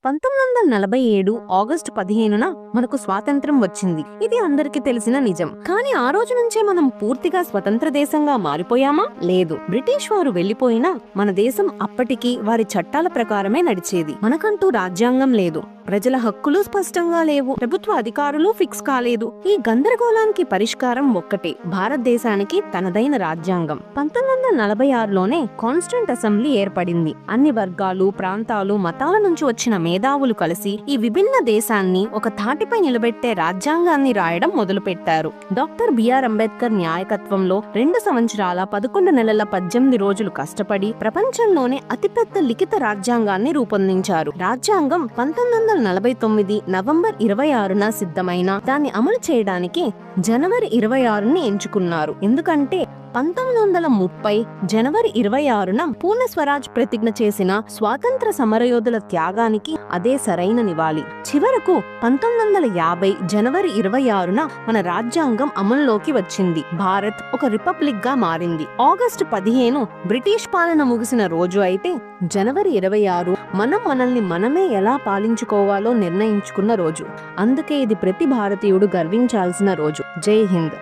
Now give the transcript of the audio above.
1947 August 15న మనకు స్వాతంత్రం వచ్చింది. ఇది అందరికీ తెలిసిన నిజం. కానీ ఆ రోజు నుంచే మనం పూర్తిగా స్వతంత్ర దేశంగా మారిపోయామా? లేదు. బ్రిటిష్ వారు వెళ్లిపోయినా మన దేశం అప్పటికి వారి చట్టాల ప్రకారమే నడిచేది. మనకంటూ రాజ్యాంగం లేదు, ప్రజల హక్కులు స్పష్టంగా లేవు, ప్రభుత్వ అధికారులు ఫిక్స్ కాలేదు. ఈ గందరగోళానికి పరిష్కారం ఒక్కటే, భారతదేశానికి తనదైన రాజ్యాంగం. 1946లోనే కాన్స్టిట్యూంట్ అసెంబ్లీ ఏర్పడింది. అన్ని వర్గాలు, ప్రాంతాలు, మతాల నుంచి వచ్చిన మేధావులు కలిసి ఈ విభిన్న దేశాన్ని ఒక తాటిపై నిలబెట్టే రాజ్యాంగాన్ని రాయడం మొదలుపెట్టారు. డాక్టర్ బిఆర్ అంబేద్కర్ నాయకత్వంలో 2 సంవత్సరాల 11 నెలల 18 రోజులు కష్టపడి ప్రపంచంలోనే అతిపెద్ద లిఖిత రాజ్యాంగాన్ని రూపొందించారు. రాజ్యాంగం 1949 నవంబర్ 26న సిద్ధమైన దాన్ని అమలు చేయడానికి జనవరి 26ని ఎంచుకున్నారు. ఎందుకంటే 1930 జనవరి 26న పూర్ణ స్వరాజ్ ప్రతిజ్ఞ చేసిన స్వాతంత్ర సమరయోధుల త్యాగానికి అదే సరైన నివాళి. చివరకు 1950 జనవరి 26న మన రాజ్యాంగం అమల్లోకి వచ్చింది. భారత్ ఒక రిపబ్లిక్ గా మారింది. ఆగస్టు 15 బ్రిటిష్ పాలన ముగిసిన రోజు అయితే, జనవరి 26 మనం మనల్ని మనమే ఎలా పాలించుకోవాలో నిర్ణయించుకున్న రోజు. అందుకే ఇది ప్రతి భారతీయుడు గర్వించాల్సిన రోజు. జై హింద్.